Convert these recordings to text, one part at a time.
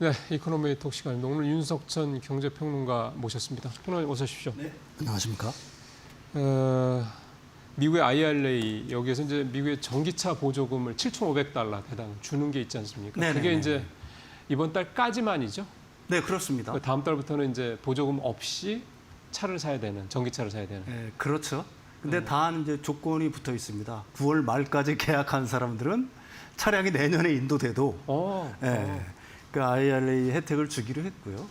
네, 이코노미 톡 시간입니다. 오늘 윤석천 경제평론가 모셨습니다. 오늘 어서 오십시오. 네, 안녕하십니까? 미국의 IRA 여기에서 이제 미국의 전기차 보조금을 7,500달러 대당 주는 게 있지 않습니까? 네네네. 그게 이제 이번 달까지만이죠. 네, 그렇습니다. 다음 달부터는 이제 보조금 없이 차를 사야 되는, 전기차를 사야 되는. 네, 그렇죠. 근데 단 이제 조건이 붙어 있습니다. 9월 말까지 계약한 사람들은 차량이 내년에 인도돼도 그 IRA 혜택을 주기로 했고요.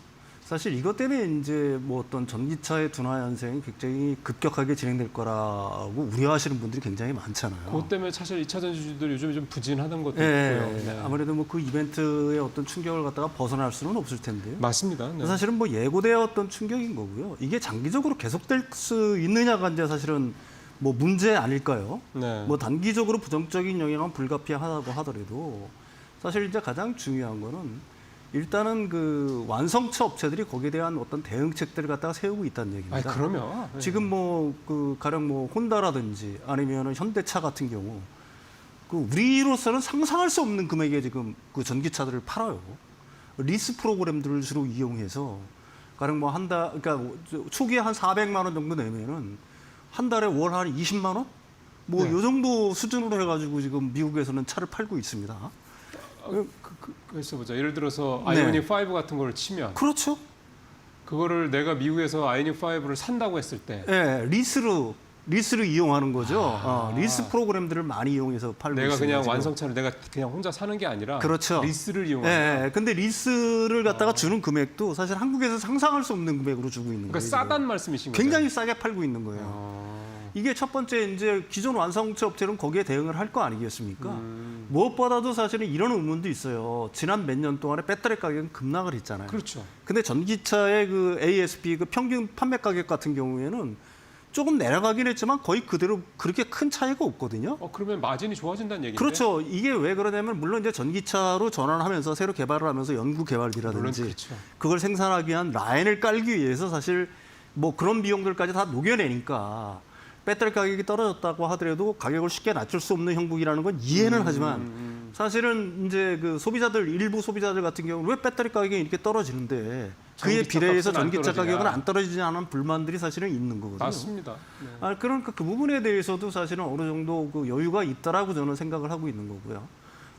사실 이것 때문에 이제 뭐 어떤 전기차의 둔화 현상이 굉장히 급격하게 진행될 거라고 우려하시는 분들이 굉장히 많잖아요. 그것 때문에 사실 2차 전지주들 요즘 좀 부진하던 것도 있고요. 네. 아무래도 뭐 그 이벤트의 어떤 충격을 갖다가 벗어날 수는 없을 텐데요. 맞습니다. 네. 사실은 뭐 예고되었던 충격인 거고요. 이게 장기적으로 계속될 수 있느냐가 이제 사실은 뭐 문제 아닐까요? 네. 뭐 단기적으로 부정적인 영향은 불가피하다고 하더라도 사실 이제 가장 중요한 거는 일단은 그 완성차 업체들이 거기에 대한 어떤 대응책들을 갖다가 세우고 있다는 얘기입니다. 아니, 그러면 네. 지금 뭐 그 가령 뭐 혼다라든지 아니면 현대차 같은 경우 그 우리로서는 상상할 수 없는 금액에 지금 그 전기차들을 팔아요. 리스 프로그램들을 주로 이용해서 가령 뭐 한 달, 그러니까 초기에 한 400만 원 정도 내면은 한 달에 월 한 20만 원? 뭐 요 정도 수준으로 해가지고 지금 미국에서는 차를 팔고 있습니다. 그래서 보자. 예를 들어서 네. 아이오닉 5 같은 걸 치면 그렇죠. 그거를 내가 미국에서 아이오닉 5를 산다고 했을 때 네, 리스를 이용하는 거죠. 리스 프로그램들을 많이 이용해서 팔고 내가 있습니다. 그냥 지금. 완성차를 내가 그냥 혼자 사는 게 아니라 그렇죠. 리스를 이용하는 네, 근데 리스를 갖다가 주는 금액도 사실 한국에서 상상할 수 없는 금액으로 주고 있는 그러니까 거예요. 싸단 말씀이신 거죠? 굉장히 싸게 팔고 있는 거예요. 이게 첫 번째 이제 기존 완성차 업체는 거기에 대응을 할 거 아니겠습니까? 무엇보다도 사실은 이런 의문도 있어요. 지난 몇 년 동안에 배터리 가격은 급락을 했잖아요. 그렇죠. 근데 전기차의 그 ASP 그 평균 판매 가격 같은 경우에는 조금 내려가긴 했지만 거의 그대로 그렇게 큰 차이가 없거든요. 그러면 마진이 좋아진다는 얘기인데. 그렇죠. 이게 왜 그러냐면 물론 이제 전기차로 전환하면서 새로 개발을 하면서 연구 개발비라든지 물론 그렇죠. 그걸 생산하기 위한 라인을 깔기 위해서 사실 뭐 그런 비용들까지 다 녹여내니까 배터리 가격이 떨어졌다고 하더라도 가격을 쉽게 낮출 수 없는 형국이라는 건 이해는 하지만 사실은 이제 그 소비자들 일부 소비자들 같은 경우는 왜 배터리 가격이 이렇게 떨어지는데 그에 비례해서 전기차 가격은 안 떨어지지 않은 불만들이 사실은 있는 거거든요. 맞습니다. 네. 그러니까 그 부분에 대해서도 사실은 어느 정도 그 여유가 있다라고 저는 생각을 하고 있는 거고요.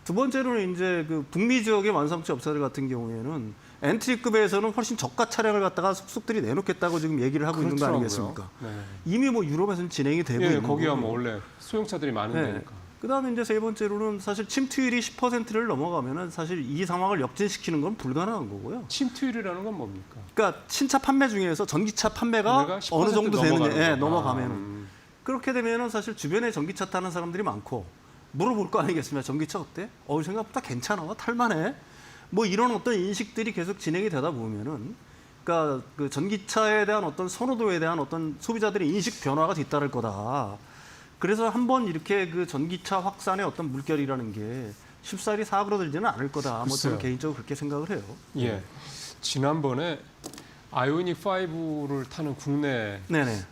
두 번째로는 이제 그 북미 지역의 완성차 업체들 같은 경우에는 엔트리급에서는 훨씬 저가 차량을 갖다가 속속들이 내놓겠다고 지금 얘기를 하고 있는 거 그렇더라고요. 아니겠습니까? 네. 이미 뭐 유럽에서는 진행이 되고 있는 거기가 거고요. 뭐 원래 소형차들이 많은 네. 데니까. 그다음에 이제 세 번째로는 사실 침투율이 10%를 넘어가면은 사실 이 상황을 역전시키는 건 불가능한 거고요. 침투율이라는 건 뭡니까? 그러니까 신차 판매 중에서 전기차 판매가 어느 정도 되느냐, 넘어가면은 그렇게 되면은 사실 주변에 전기차 타는 사람들이 많고 물어볼 거 아니겠습니까? 전기차 어때? 생각보다 괜찮아, 탈만해. 뭐 이런 어떤 인식들이 계속 진행이 되다 보면은, 그러니까 그 전기차에 대한 어떤 선호도에 대한 어떤 소비자들의 인식 변화가 뒤따를 거다. 그래서 한번 이렇게 그 전기차 확산의 어떤 물결이라는 게 쉽사리 사그러들지는 않을 거다. 뭐 저는 개인적으로 그렇게 생각을 해요. 예. 지난번에 아이오닉 5를 타는 국내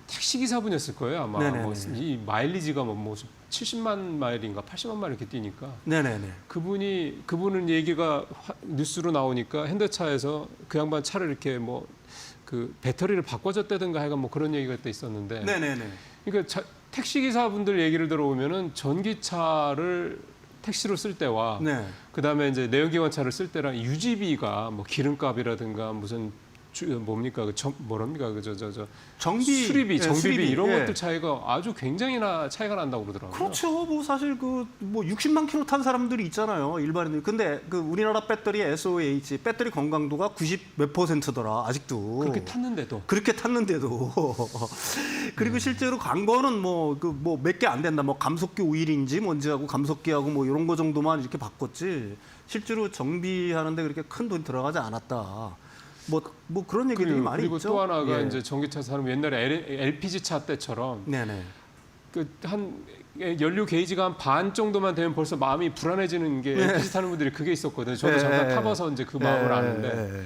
택시 기사분이었을 거예요 아마. 이 마일리지가 뭐 70만 마일인가 80만 마일 이렇게 뛰니까. 그분은 얘기가 뉴스로 나오니까 현대차에서 그 양반 차를 이렇게 뭐 그 배터리를 바꿔줬다든가 하여간 뭐 그런 얘기가 또 있었는데. 그러니까 택시 기사분들 얘기를 들어보면은 전기차를 택시로 쓸 때와 그다음에 이제 내연기관차를 쓸 때랑 유지비가 뭐 기름값이라든가 무슨 뭡니까 뭐랍니까 정비 수리비 정비비 이런 것들 차이가 아주 굉장히 차이가 난다고 그러더라고요. 그렇죠. 뭐 사실 그 뭐 60만 킬로 탄 사람들이 있잖아요. 일반인들. 근데 그 우리나라 배터리 SOH 배터리 건강도가 90 몇 %더라. 아직도. 그렇게 탔는데도. 그리고 실제로 광고는 뭐 몇 개 안 된다. 뭐 감속기 오일인지 뭔지하고 감속기하고 뭐 이런 거 정도만 이렇게 바꿨지. 실제로 정비하는데 그렇게 큰 돈 들어가지 않았다. 뭐 그런 얘기들이 많이 있죠. 그리고 또 하나가 이제 전기차 사면 옛날에 LPG 차 때처럼 그 한 연료 게이지가 한 반 정도만 되면 벌써 마음이 불안해지는 게 LPG 타는 분들이 그게 있었거든요. 저도 잠깐 타봐서 이제 그 마음을 아는데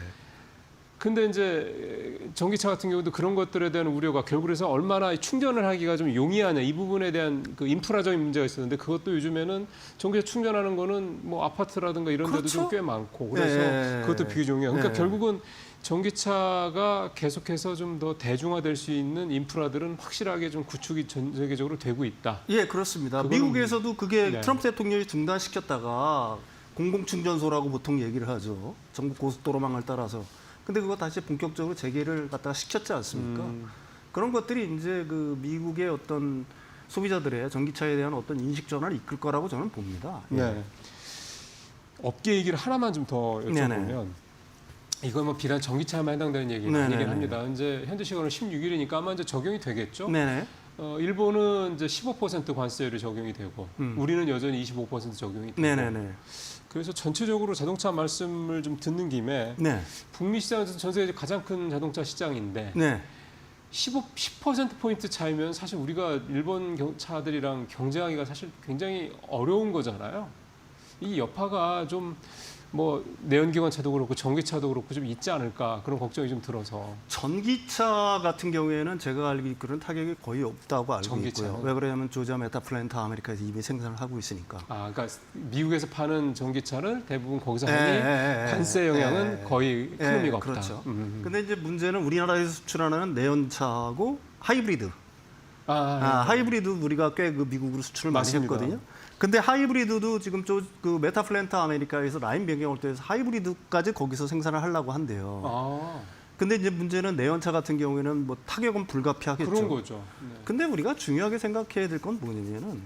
근데 이제 전기차 같은 경우도 그런 것들에 대한 우려가 결국 그래서 얼마나 충전을 하기가 좀 용이하냐 이 부분에 대한 그 인프라적인 문제가 있었는데 그것도 요즘에는 전기차 충전하는 거는 뭐 아파트라든가 이런 데도 그렇죠? 좀 꽤 많고 그래서 그것도 비교 용이야. 그러니까 결국은 전기차가 계속해서 좀 더 대중화될 수 있는 인프라들은 확실하게 좀 구축이 전 세계적으로 되고 있다. 예, 그렇습니다. 미국에서도 그게 트럼프 대통령이 중단시켰다가 공공충전소라고 보통 얘기를 하죠. 전국 고속도로망을 따라서. 근데 그거 다시 본격적으로 재개를 갖다가 시켰지 않습니까? 그런 것들이 이제 그 미국의 어떤 소비자들의 전기차에 대한 어떤 인식 전환을 이끌 거라고 저는 봅니다. 예. 네. 업계 얘기를 하나만 좀 더 여쭤보면 이건 뭐 비단 전기차에만 해당되는 얘기긴 합니다. 이제 현재 시간으로 16일이니까 아마 이제 적용이 되겠죠. 네네. 일본은 이제 15% 관세율이 적용이 되고 우리는 여전히 25% 적용이 되고. 네네네. 그래서 전체적으로 자동차 말씀을 좀 듣는 김에 북미 시장에서 전 세계 가장 큰 자동차 시장인데 10%포인트 차이면 사실 우리가 일본 차들이랑 경쟁하기가 사실 굉장히 어려운 거잖아요. 이 여파가 좀 뭐 내연기관 차도 그렇고 전기차도 그렇고 좀 있지 않을까 그런 걱정이 좀 들어서. 전기차 같은 경우에는 제가 알기로는 타격이 거의 없다고 알고 있고요. 왜 그러냐면 조지아 메타플랜트 아메리카에서 이미 생산을 하고 있으니까. 아, 그러니까 미국에서 파는 전기차를 대부분 거기서 하니 관세 영향은 거의 큰 의미가 없다. 그렇죠. 근데 이제 문제는 우리나라에서 수출하는 내연차하고 하이브리드. 하이브리드 우리가 꽤 그 미국으로 수출을 맞습니다. 많이 했거든요. 근데 하이브리드도 지금 그 메타플랜트 아메리카에서 라인 변경을 통해서 하이브리드까지 거기서 생산을 하려고 한대요. 근데 이제 문제는 내연차 같은 경우에는 뭐 타격은 불가피하겠죠. 그런 거죠. 근데 우리가 중요하게 생각해야 될 건 뭐냐면은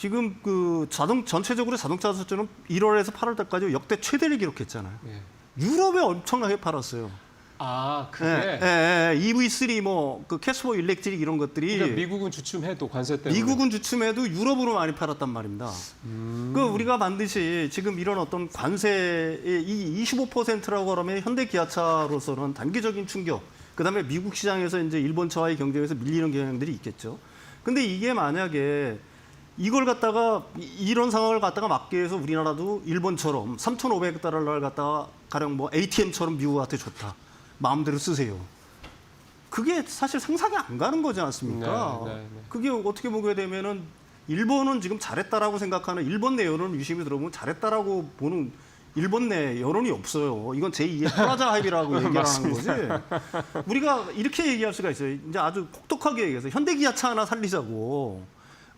지금 그 전체적으로 자동차 수출은 1월에서 8월 달까지 역대 최대를 기록했잖아요. 유럽에 엄청나게 팔았어요. 그게 EV3 뭐 그 캐스포 일렉트릭 이런 것들이 그러니까 미국은 주춤해도 관세 때문에 미국은 주춤해도 유럽으로 많이 팔았단 말입니다. 그 우리가 반드시 지금 이런 어떤 관세의 이 25%라고 그러면 현대 기아차로서는 단기적인 충격. 그다음에 미국 시장에서 이제 일본 차와의 경쟁에서 밀리는 경향들이 있겠죠. 근데 이게 만약에 이걸 갖다가 이런 상황을 갖다가 막기 위해서 우리나라도 일본처럼 3,500달러를 갖다가 가령 뭐 ATM처럼 미국한테 좋다. 마음대로 쓰세요. 그게 사실 상상이 안 가는 거지 않습니까? 그게 어떻게 보게 되면은 일본은 지금 잘했다라고 생각하는 일본 내 여론을 유심히 들어보면 잘했다라고 보는 일본 내 여론이 없어요. 이건 제2의 프라자 하입이라고 얘기하는 거지. 우리가 이렇게 얘기할 수가 있어요. 이제 아주 혹독하게 얘기해서 현대기아차 하나 살리자고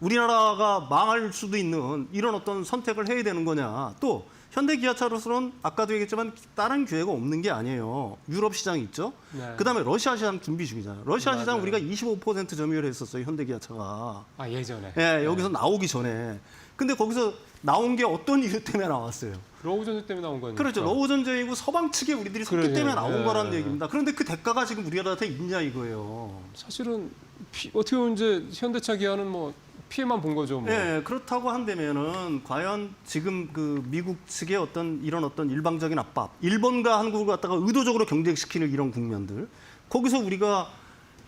우리나라가 망할 수도 있는 이런 어떤 선택을 해야 되는 거냐. 또 현대기아차로서는 아까도 얘기했지만 다른 기회가 없는 게 아니에요. 유럽 시장이 있죠. 그다음에 러시아 시장 준비 중이잖아요. 러시아 시장 우리가 25% 점유를 했었어요. 현대기아차가. 예전에. 여기서 나오기 전에. 근데 거기서 나온 게 어떤 이유 때문에 나왔어요? 러우 전쟁 때문에 나온 거니까. 그렇죠. 러우 전쟁이고 서방 측에 우리들이 섰기 때문에 나온 거라는 얘기입니다. 그런데 그 대가가 지금 우리나라한테 있냐 이거예요. 사실은 어떻게 보면 이제 현대차 기아는 뭐 피해만 본 거죠. 뭐. 그렇다고 한다면은 과연 지금 그 미국 측의 어떤 이런 어떤 일방적인 압박, 일본과 한국을 갖다가 의도적으로 경쟁시키는 이런 국면들, 거기서 우리가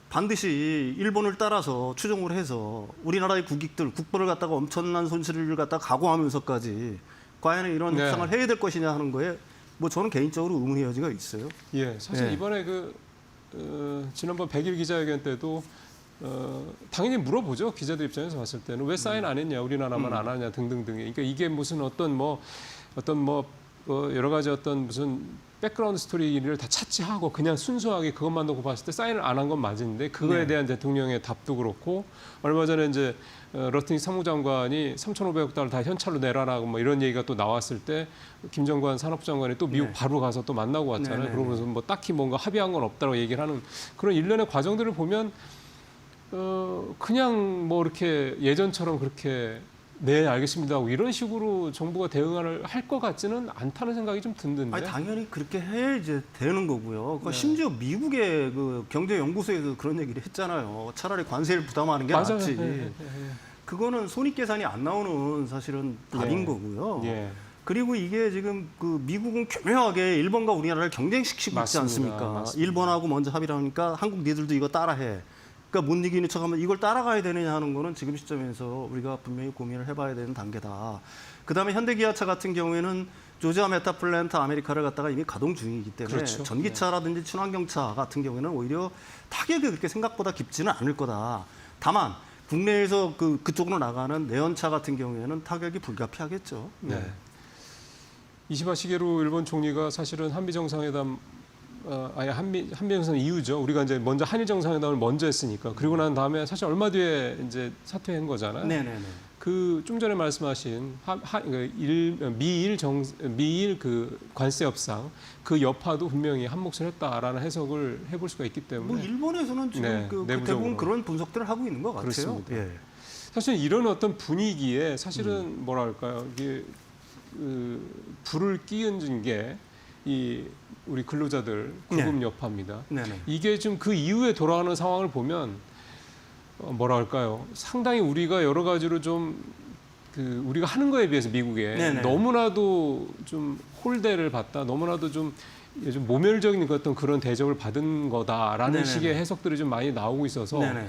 반드시 일본을 따라서 추종을 해서 우리나라의 국익들, 국보를 갖다가 엄청난 손실을 갖다가 각오하면서까지 과연 이런 협상을 해야 될 것이냐 하는 거에 뭐 저는 개인적으로 의문의 여지가 있어요. 사실 이번에 지난번 100일 기자회견 때도 당연히 물어보죠. 기자들 입장에서 봤을 때는 왜 사인 안 했냐, 우리나라만 안 하냐 등등등. 그러니까 이게 무슨 어떤 여러 가지 어떤 무슨 백그라운드 스토리를 다 차치하고 그냥 순수하게 그것만 놓고 봤을 때 사인을 안 한 건 맞은데 그거에 대한 대통령의 답도 그렇고 얼마 전에 이제 러트닝 상무장관이 3,500억 달러 다 현찰로 내라라고 뭐 이런 얘기가 또 나왔을 때 김정관 산업부 장관이 또 미국 바로 가서 또 만나고 왔잖아요. 그러면서 뭐 딱히 뭔가 합의한 건 없다고 얘기를 하는 그런 일련의 과정들을 보면 그냥 뭐 이렇게 예전처럼 그렇게 네 알겠습니다 하고 이런 식으로 정부가 대응을 할 것 같지는 않다는 생각이 좀 드는데. 당연히 그렇게 해야 이제 되는 거고요. 심지어 미국의 그 경제연구소에서 그런 얘기를 했잖아요. 차라리 관세를 부담하는 게 낫지. 그거는 손익계산이 안 나오는 사실은 답인 거고요. 그리고 이게 지금 그 미국은 교묘하게 일본과 우리나라를 경쟁시키고 있지 않습니까? 맞습니다. 일본하고 먼저 합의를 하니까 한국 니들도 이거 따라해. 그러니까 못 이기는 척하면 이걸 따라가야 되느냐 하는 거는 지금 시점에서 우리가 분명히 고민을 해봐야 되는 단계다. 그다음에 현대기아차 같은 경우에는 조지아 메타플랜트 아메리카를 갖다가 이미 가동 중이기 때문에 그렇죠. 전기차라든지 친환경차 같은 경우에는 오히려 타격이 그렇게 생각보다 깊지는 않을 거다. 다만 국내에서 그쪽으로 나가는 내연차 같은 경우에는 타격이 불가피하겠죠. 네. 이시바 시게루 일본 총리가 사실은 한미 정상회담 한미 정상회담 이후죠. 우리가 이제 먼저 한일 정상회담을 먼저 했으니까 그리고 난 다음에 사실 얼마 뒤에 이제 사퇴한 거잖아요. 네네네. 그 좀 전에 말씀하신 미일 그 관세 협상 그 여파도 분명히 한 몫을 했다라는 해석을 해볼 수가 있기 때문에 뭐 일본에서는 지금 네, 대부분 그런 분석들을 하고 있는 것 같아요. 그렇습니다. 예. 사실 이런 어떤 분위기에 사실은 뭐랄까요 이게 불을 끼얹은 게 이 우리 근로자들 구급 여파입니다. 네네. 이게 좀 그 이후에 돌아가는 상황을 보면 뭐랄까요 상당히 우리가 여러 가지로 좀 우리가 하는 거에 비해서 미국에 네네. 너무나도 좀 홀대를 받다 너무나도 좀 모멸적인 어떤 그런 대접을 받은 거다라는 네네네. 식의 해석들이 좀 많이 나오고 있어서 네네.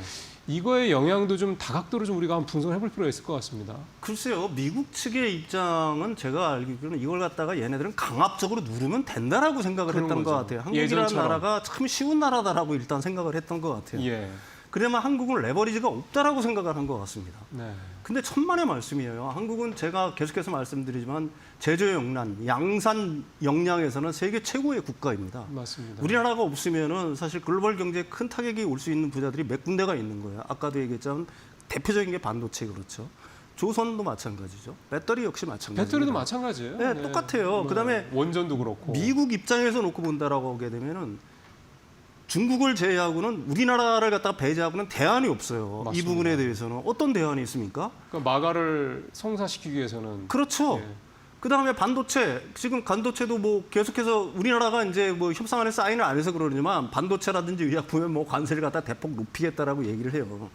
이거의 영향도 좀 다각도로 좀 우리가 한번 분석을 해볼 필요가 있을 것 같습니다. 글쎄요, 미국 측의 입장은 제가 알기로는 이걸 갖다가 얘네들은 강압적으로 누르면 된다라고 생각을 그런 했던 거죠. 것 같아요. 한국이라는 예전처럼. 나라가 참 쉬운 나라다라고 일단 생각을 했던 것 같아요. 예. 그래야만 한국은 레버리지가 없다라고 생각을 한 것 같습니다. 네. 근데 천만의 말씀이에요. 한국은 제가 계속해서 말씀드리지만 제조의 역량, 양산 역량에서는 세계 최고의 국가입니다. 맞습니다. 우리나라가 없으면은 사실 글로벌 경제에 큰 타격이 올 수 있는 부자들이 몇 군데가 있는 거예요. 아까도 얘기했지만 대표적인 게 반도체 그렇죠. 조선도 마찬가지죠. 배터리 역시 마찬가지입니다. 배터리도 마찬가지예요. 네, 똑같아요. 그다음에 원전도 그렇고. 미국 입장에서 놓고 본다라고 하게 되면은 중국을 제외하고는 우리나라를 갖다가 배제하고는 대안이 없어요. 맞습니다. 이 부분에 대해서는 어떤 대안이 있습니까? 그러니까 마가를 성사시키기 위해서는 그렇죠. 예. 그다음에 반도체 지금 반도체도 뭐 계속해서 우리나라가 이제 뭐 협상안에 사인을 안 해서 그러지만 반도체라든지 의약품에 뭐 관세를 갖다 대폭 높이겠다라고 얘기를 해요.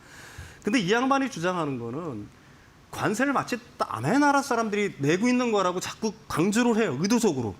근데 이 양반이 주장하는 거는 관세를 마치 남의 나라 사람들이 내고 있는 거라고 자꾸 강조를 해요. 의도적으로.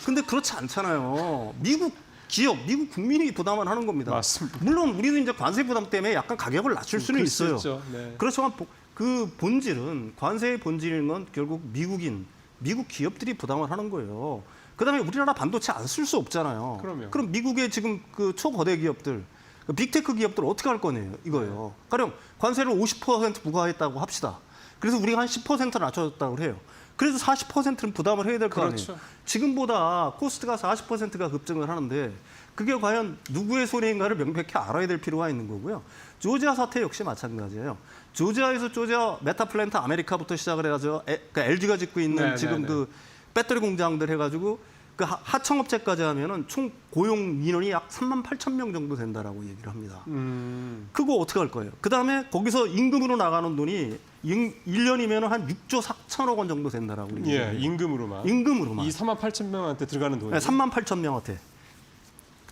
근데 그렇지 않잖아요. 미국 기업, 미국 국민이 부담을 하는 겁니다. 맞습니다. 물론 우리도 이제 관세 부담 때문에 약간 가격을 낮출 수는 있어요. 네. 그렇지만 그 본질은 관세의 본질인 건 결국 미국 기업들이 부담을 하는 거예요. 그다음에 우리나라 반도체 안 쓸 수 없잖아요. 그럼요. 그럼 미국의 지금 그 초거대 기업들, 그 빅테크 기업들 어떻게 할 거네요? 이거예요. 가령 관세를 50% 부과했다고 합시다. 그래서 우리가 한 10% 낮춰줬다고 해요. 그래서 40%는 부담을 해야 될 거 그렇죠. 아니에요. 지금보다 코스트가 40%가 급증을 하는데 그게 과연 누구의 손해인가를 명백히 알아야 될 필요가 있는 거고요. 조지아 사태 역시 마찬가지예요. 조지아에서 조지아 메타플랜트 아메리카부터 시작을 해가지고 그러니까 LG가 짓고 있는 지금 그 배터리 공장들 해가지고 그 하청업체까지 하면은 총 고용 민원이 약 38,000명 정도 된다라고 얘기를 합니다. 그거 어떻게 할 거예요? 그다음에 거기서 임금으로 나가는 돈이 1년이면 한 6조 4천억 원 정도 된다라고 얘기해요. 예, 임금으로만. 임금으로만. 이 38,000명한테 들어가는 돈이. 네, 38,000명한테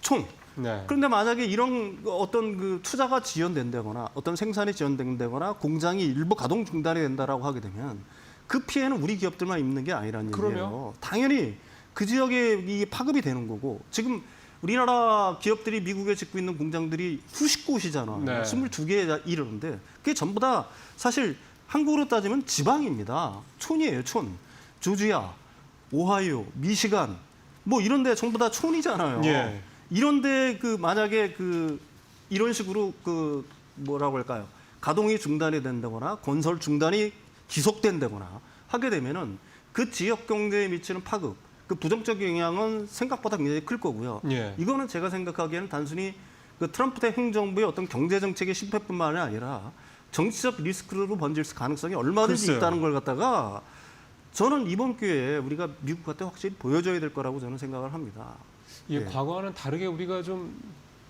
총. 네. 그런데 만약에 이런 어떤 그 투자가 지연된다거나 어떤 생산이 지연된다거나 공장이 일부 가동 중단이 된다라고 하게 되면 그 피해는 우리 기업들만 입는 게 아니라는 얘기예요. 그럼요. 당연히 그 지역에 이 파급이 되는 거고 지금 우리나라 기업들이 미국에 짓고 있는 공장들이 수십 곳이잖아요. 네. 22개에 이르는데 그게 전부 다 사실 한국으로 따지면 지방입니다. 촌이에요, 촌. 조지아, 오하이오, 미시간 뭐 이런 데 전부 다 촌이잖아요. 예. 이런데 그 만약에 그 이런 식으로 그 뭐라고 할까요? 가동이 중단이 된다거나 건설 중단이 지속된다거나 하게 되면은 그 지역 경제에 미치는 파급, 그 부정적 영향은 생각보다 굉장히 클 거고요. 예. 이거는 제가 생각하기에는 단순히 그 트럼프 대 행정부의 어떤 경제 정책의 실패뿐만이 아니라 정치적 리스크로 번질 가능성이 얼마든지 글쎄요. 있다는 걸 갖다가 저는 이번 기회에 우리가 미국한테 확실히 보여줘야 될 거라고 저는 생각을 합니다. 예, 예. 과거와는 다르게 우리가 좀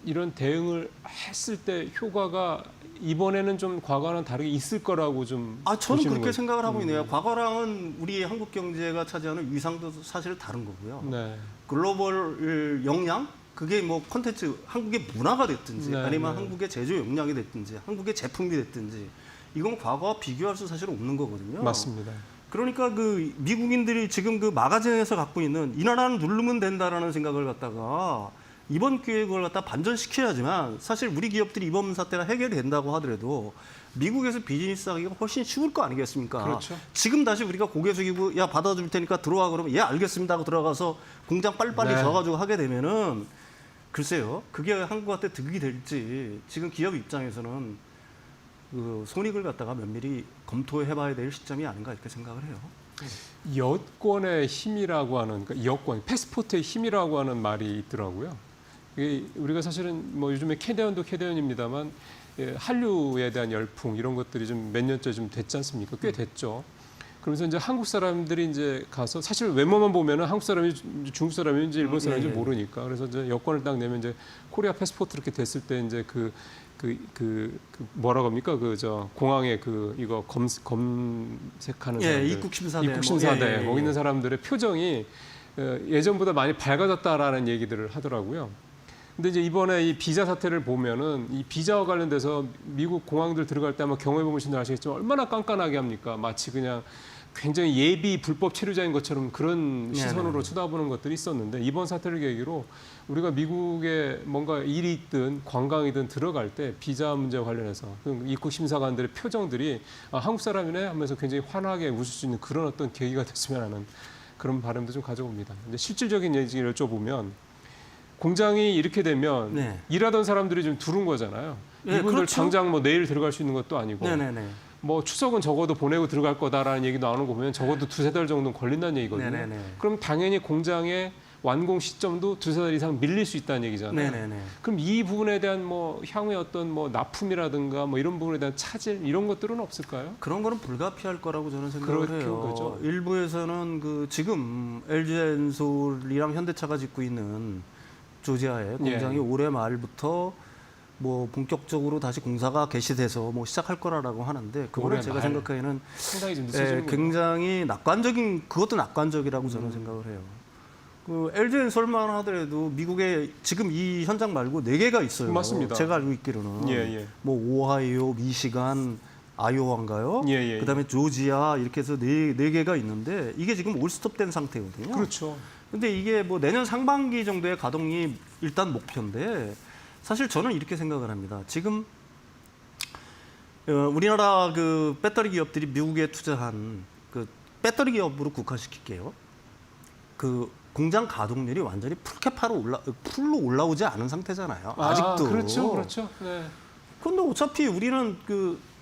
이런 대응을 했을 때 효과가 이번에는 좀 과거와는 다르게 있을 거라고 좀 저는 보시는 그렇게 거죠? 생각을 하고 있네요. 과거랑은 우리 한국 경제가 차지하는 위상도 사실 다른 거고요. 네. 글로벌 역량 그게 뭐 콘텐츠 한국의 문화가 됐든지 네, 아니면 네. 한국의 제조 역량이 됐든지 한국의 제품이 됐든지 이건 과거와 비교할 수 사실 없는 거거든요. 맞습니다. 그러니까 그 미국인들이 지금 그 마가진에서 갖고 있는 이 나라는 누르면 된다라는 생각을 갖다가 이번 기회에 그걸 갖다 반전시켜야지만 사실 우리 기업들이 이번 사태가 해결된다고 하더라도 미국에서 비즈니스 하기가 훨씬 쉬울 거 아니겠습니까? 그렇죠. 지금 다시 우리가 고개 숙이고 야 받아줄 테니까 들어와 그러면 예 알겠습니다 하고 들어가서 공장 빨리빨리 네. 져가지고 하게 되면은 글쎄요 그게 한국한테 득이 될지 지금 기업 입장에서는 그 손익을 갖다가 면밀히 검토해봐야 될 시점이 아닌가 이렇게 생각을 해요. 여권의 힘이라고 하는 그러니까 여권, 패스포트의 힘이라고 하는 말이 있더라고요. 이게 우리가 사실은 뭐 요즘에 캐대언도 캐대언입니다만 한류에 대한 열풍 이런 것들이 좀 몇 년째 좀 됐지 않습니까? 꽤 됐죠. 그러면서 이제 한국 사람들이 이제 가서 사실 외모만 보면은 한국 사람인지 중국 사람인지 일본 사람인지 모르니까 그래서 이제 여권을 딱 내면 이제 코리아 패스포트 이렇게 됐을 때 이제 그 뭐라고 합니까? 그 저 공항에 그 이거 검색하는 사람들, 입국 심사대, 입국 심사대 거기 있는 사람들의 표정이 예전보다 많이 밝아졌다라는 얘기들을 하더라고요. 근데 이제 이번에 이 비자 사태를 보면은 이 비자와 관련돼서 미국 공항들 들어갈 때 아마 경험해 보신 분 아시겠지만 얼마나 깐깐하게 합니까? 마치 그냥 굉장히 예비 불법 체류자인 것처럼 그런 시선으로 쳐다보는 것들이 있었는데 이번 사태를 계기로 우리가 미국에 뭔가 일이 있든 관광이든 들어갈 때 비자 문제와 관련해서 입국 심사관들의 표정들이 아, 한국 사람이네 하면서 굉장히 환하게 웃을 수 있는 그런 어떤 계기가 됐으면 하는 그런 바람도 좀 가져봅니다. 근데 실질적인 얘기를 여쭤보면 공장이 이렇게 되면 일하던 사람들이 좀 두른 거잖아요. 이분들 그렇죠. 당장 뭐 내일 들어갈 수 있는 것도 아니고 뭐 추석은 적어도 보내고 들어갈 거다라는 얘기 나오는 거 보면 적어도 두세 달 정도는 걸린다는 얘기거든요. 그럼 당연히 공장의 완공 시점도 두세 달 이상 밀릴 수 있다는 얘기잖아요. 그럼 이 부분에 대한 뭐 향후에 어떤 뭐 납품이라든가 뭐 이런 부분에 대한 차질 이런 것들은 없을까요? 그런 거는 불가피할 거라고 저는 생각을 해요. 그렇죠. 일부에서는 그 지금 LG엔솔이랑 현대차가 짓고 있는 조지아의 공장이 올해 말부터 뭐 본격적으로 다시 공사가 개시돼서 뭐 시작할 거라고 하는데 그거는 제가 생각하기에는 상당히 좀 늦어지는 굉장히 그것도 낙관적이라고 저는 생각을 해요. 그 LG엔솔만 하더라도 미국에 지금 이 현장 말고 4개가 있어요. 맞습니다. 제가 알고 있기로는 뭐 오하이오, 미시간, 아이오와인가요? 그다음에 조지아 이렇게 해서 네 개가 있는데 이게 지금 올스톱된 상태거든요. 그렇죠. 근데 이게 뭐 내년 상반기 정도의 가동이 일단 목표인데 사실 저는 이렇게 생각을 합니다. 지금 우리나라 그 배터리 기업들이 미국에 투자한 그 배터리 기업으로 국한시킬게요. 그 공장 가동률이 완전히 풀로 올라오지 않은 상태잖아요. 아직도. 그렇죠. 네. 근데 어차피 우리는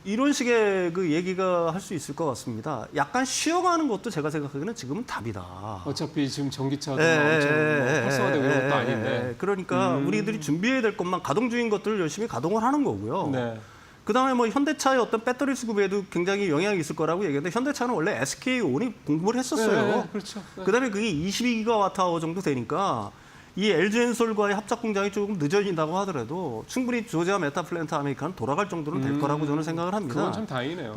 이런 식의 그 얘기가 할 수 있을 것 같습니다. 약간 쉬어가는 것도 제가 생각하기에는 지금은 답이다. 어차피 지금 전기차도 활성화되고 이런 것도 아닌데. 그러니까 우리들이 준비해야 될 것만 가동 중인 것들을 열심히 가동을 하는 거고요. 그다음에 뭐 현대차의 어떤 배터리 수급에도 굉장히 영향이 있을 거라고 얘기했는데 현대차는 원래 SK온이 공급을 했었어요. 그렇죠. 그다음에 그게 22기가와트아워 정도 되니까 이 LG엔솔과의 합작 공장이 조금 늦어진다고 하더라도 충분히 조지아 메타플랜트 아메리카는 돌아갈 정도는 될 거라고 저는 생각을 합니다. 그건 참 다행이네요.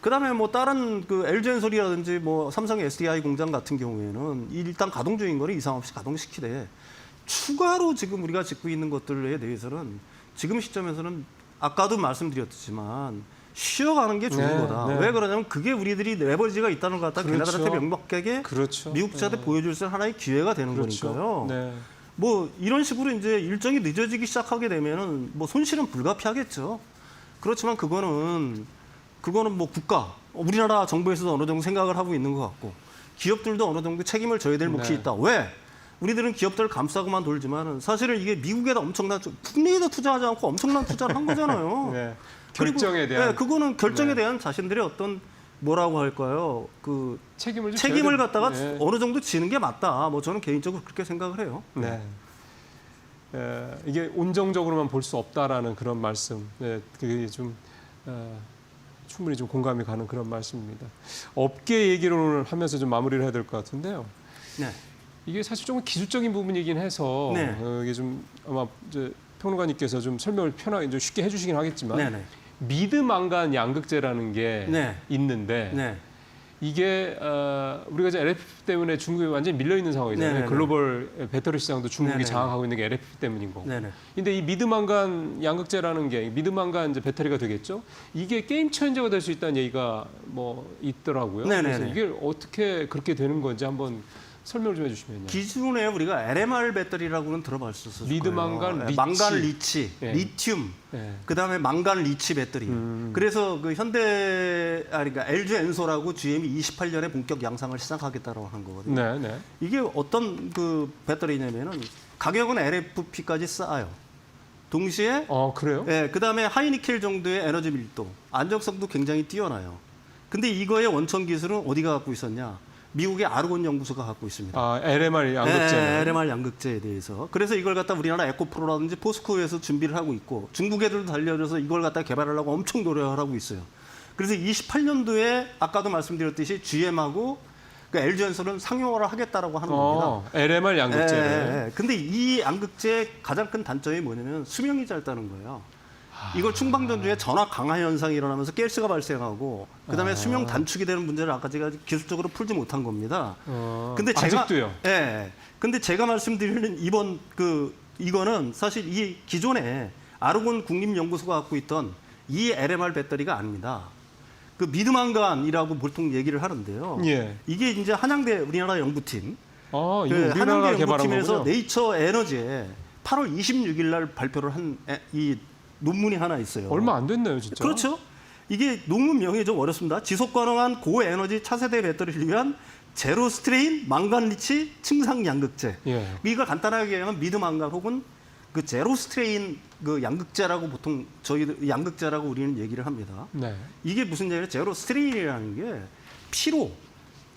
그다음에 뭐 다른 그 LG엔솔이라든지 뭐 삼성의 SDI 공장 같은 경우에는 일단 가동 중인 거를 이상 없이 가동시키되 추가로 지금 우리가 짓고 있는 것들에 대해서는 지금 시점에서는 아까도 말씀드렸지만 쉬어가는 게 좋은 거다. 왜 그러냐면 그게 우리들이 레버리지가 있다는 것 같다. 걔네들한테 명확하게 미국 자한테 보여줄 수 있는 하나의 기회가 되는 거니까요. 뭐 이런 식으로 이제 일정이 늦어지기 시작하게 되면은 뭐 손실은 불가피하겠죠. 그렇지만 그거는 뭐 우리나라 정부에서도 어느 정도 생각을 하고 있는 것 같고 기업들도 어느 정도 책임을 져야 될 몫이 있다. 왜? 우리들은 기업들을 감싸고만 돌지만은 사실은 이게 미국에다 엄청난 국내에다 투자하지 않고 엄청난 투자를 한 거잖아요. 결정에 대한 그거는 결정에 대한 자신들의 어떤 뭐라고 할까요? 그 책임을 갖다가 어느 정도 지는 게 맞다. 뭐 저는 개인적으로 그렇게 생각을 해요. 이게 온정적으로만 볼 수 없다라는 그런 말씀. 그게 좀 충분히 좀 공감이 가는 그런 말씀입니다. 업계 얘기를 하면서 좀 마무리를 해야 될 것 같은데요. 이게 사실 조금 기술적인 부분이긴 해서 이게 좀 아마 이제 평론가님께서 좀 설명을 편하게 좀 쉽게 해주시긴 하겠지만 미드망간 양극재라는 게 있는데 이게 우리가 이제 LFP 때문에 중국에 완전히 밀려 있는 상황이잖아요. 글로벌 배터리 시장도 중국이 장악하고 있는 게 LFP 때문인 거고. 근데 이 미드망간 양극재라는 게 미드망간 이제 배터리가 되겠죠. 이게 게임 체인저가 될 수 있다는 얘기가 뭐 있더라고요. 그래서 이게 어떻게 그렇게 되는 건지 한번 설명을 좀 해주시면요. 기존에 우리가 LMR 배터리라고는 들어봤었어요. 리드 망간, 리치. 망간 리치, 예. 리튬, 예. 그다음에 망간 리치 배터리. 그래서 그 그러니까 LG 엔솔하고 GM이 28년에 본격 양상을 시작하겠다고 한 거거든요. 네, 네. 이게 어떤 그 배터리냐면은 가격은 LFP까지 싸요. 동시에 그래요? 예, 그다음에 하이니켈 정도의 에너지 밀도, 안정성도 굉장히 뛰어나요. 근데 이거의 원천 기술은 어디가 갖고 있었냐? 미국의 아르곤 연구소가 갖고 있습니다. LMR 양극재. 네, LMR 양극재에 대해서. 그래서 이걸 갖다 우리나라 에코프로라든지 포스코에서 준비를 하고 있고 중국 애들도 달려들어서 이걸 갖다 개발하려고 엄청 노력을 하고 있어요. 그래서 28년도에 아까도 말씀드렸듯이 GM하고 그 LG 엔솔은 상용화를 하겠다라고 하는 겁니다. LMR 양극재를. 근데 이 양극재의 가장 큰 단점이 뭐냐면 수명이 짧다는 거예요. 이걸 충방전 중에 전압 강화 현상이 일어나면서 가스가 발생하고 그다음에 수명 단축이 되는 문제를 아까 제가 기술적으로 풀지 못한 겁니다. 근데 제가 아직도요? 예. 근데 제가 말씀드리는 이거는 사실 이 기존에 아르곤 국립연구소가 갖고 있던 이 LMR 배터리가 아닙니다. 그 미드망간이라고 보통 얘기를 하는데요. 예. 이게 이제 한양대 우리나라 연구팀 이거 그 우리나라가 한양대 개발한 연구팀에서 거군요. 네이처 에너지에 8월 26일 날 발표를 한 이 논문이 하나 있어요. 얼마 안 됐네요, 진짜. 그렇죠. 이게 논문 명이 좀 어렵습니다. 지속 가능한 고에너지 차세대 배터리를 위한 제로 스트레인 망간 리치 층상 양극재. 예. 이걸 간단하게 얘기하면 미드 망간 혹은 그 제로 스트레인 그 양극재라고 보통 저희들 양극재라고 우리는 얘기를 합니다. 네. 이게 무슨 얘기냐? 제로 스트레인이라는 게 피로,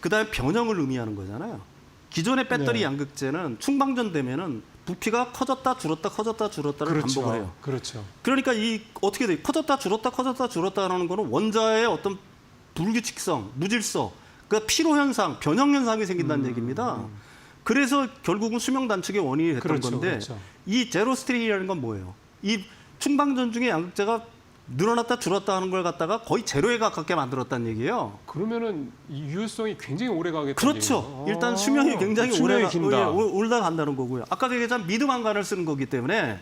그다음에 변형을 의미하는 거잖아요. 기존의 배터리 네. 양극재는 충방전 되면은 부피가 커졌다 줄었다 커졌다 줄었다를 그렇죠. 반복을 해요. 그렇죠. 그러니까 이 어떻게 돼? 커졌다 줄었다 커졌다 줄었다라는 거는 원자의 어떤 불규칙성, 무질서, 그 피로 현상, 변형 현상이 생긴다는 얘기입니다. 그래서 결국은 수명 단축의 원인이 됐던 그렇죠, 건데 그렇죠. 이 제로 스트레인이라는 건 뭐예요? 이 충방전 중에 양극재가 늘어났다 줄었다 하는 걸 갖다가 거의 제로에 가깝게 만들었다는 얘기예요. 그러면은 이 유효성이 굉장히 오래 가겠다는 그렇죠. 얘기예요. 일단 수명이 굉장히 수명이 긴다. 올라 간다는 거고요. 아까도 얘기했지만 미드망간을 쓰는 거기 때문에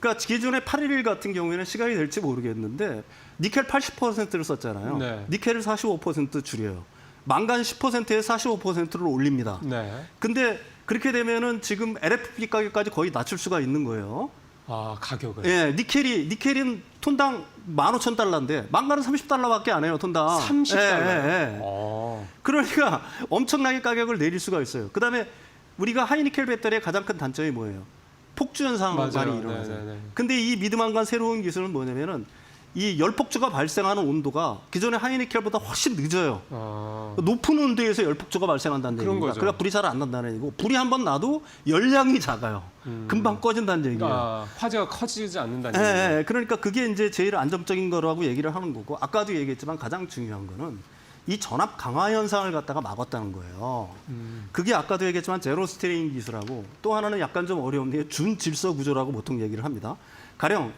그러니까 기존의 811 같은 경우에는 시간이 될지 모르겠는데 니켈 80%를 썼잖아요. 네. 니켈을 45% 줄여요. 망간 10%에 45%를 올립니다. 네. 근데 그렇게 되면은 지금 LFP 가격까지 거의 낮출 수가 있는 거예요. 가격을. 예, 니켈은 톤당 15,000달러인데 망간은 30달러밖에 안 해요, ton당. 30달러. 예. 그러니까 엄청나게 가격을 내릴 수가 있어요. 그다음에 우리가 하이니켈 배터리의 가장 큰 단점이 뭐예요? 폭주 현상이 많이 일어나죠. 네네네. 근데 이 미드망간 새로운 기술은 뭐냐면은 이 열폭주가 발생하는 온도가 기존의 하이니켈보다 훨씬 늦어요. 높은 온도에서 열폭주가 발생한다는 그런 얘기입니다. 거죠. 그러니까 불이 잘 안 난다는 얘기고 불이 한번 나도 열량이 작아요. 금방 꺼진다는 얘기예요. 그러니까 화재가 커지지 않는다는 얘기예요. 예, 그러니까 그게 이제 제일 안정적인 거라고 얘기를 하는 거고 아까도 얘기했지만 가장 중요한 거는 이 전압 강화 현상을 갖다가 막았다는 거예요. 그게 아까도 얘기했지만 제로 스트레인 기술하고 또 하나는 약간 좀 어려운 게 준질서 구조라고 보통 얘기를 합니다. 가령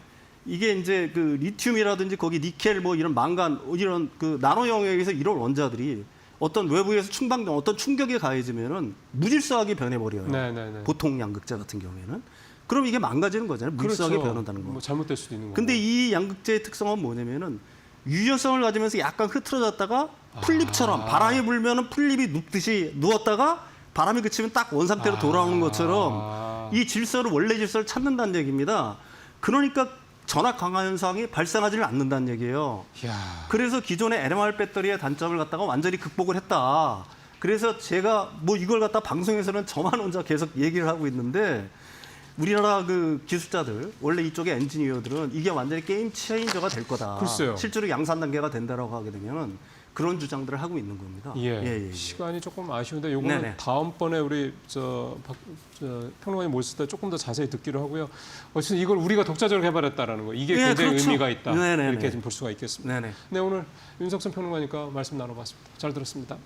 이게 이제 그 리튬이라든지 거기 니켈 뭐 이런 망간 이런 그 나노 영역에서 이런 원자들이 어떤 외부에서 어떤 충격에 가해지면은 무질서하게 변해버려요. 네네네. 보통 양극재 같은 경우에는. 그럼 이게 망가지는 거잖아요. 무질서하게 그렇죠. 변한다는 거. 뭐 잘못될 수도 있는 거고. 근데 이 양극재의 특성은 뭐냐면은 유효성을 가지면서 약간 흐트러졌다가 풀립처럼 바람이 불면은 풀립이 눕듯이 누웠다가 바람이 그치면 딱 원상태로 돌아오는 것처럼 이 질서를 원래 질서를 찾는다는 얘기입니다. 그러니까 전압 강화 현상이 발생하지는 않는다는 얘기예요. 이야. 그래서 기존의 LMR 배터리의 단점을 갖다가 완전히 극복을 했다. 그래서 제가 뭐 이걸 갖다 방송에서는 저만 혼자 계속 얘기를 하고 있는데 우리나라 그 기술자들 원래 이쪽의 엔지니어들은 이게 완전히 게임 체인저가 될 거다. 글쎄요. 실제로 양산 단계가 된다라고 하게 되면은 그런 주장들을 하고 있는 겁니다. 예. 시간이 조금 아쉬운데 요거는 네네. 다음번에 우리 평론가님 모실 때 조금 더 자세히 듣기로 하고요. 어쨌든 이걸 우리가 독자적으로 개발했다라는 거 이게 굉장히 그렇죠. 의미가 있다. 네네네. 이렇게 좀 볼 수가 있겠습니다. 네네. 네, 오늘 윤석선 평론가니까 말씀 나눠봤습니다. 잘 들었습니다.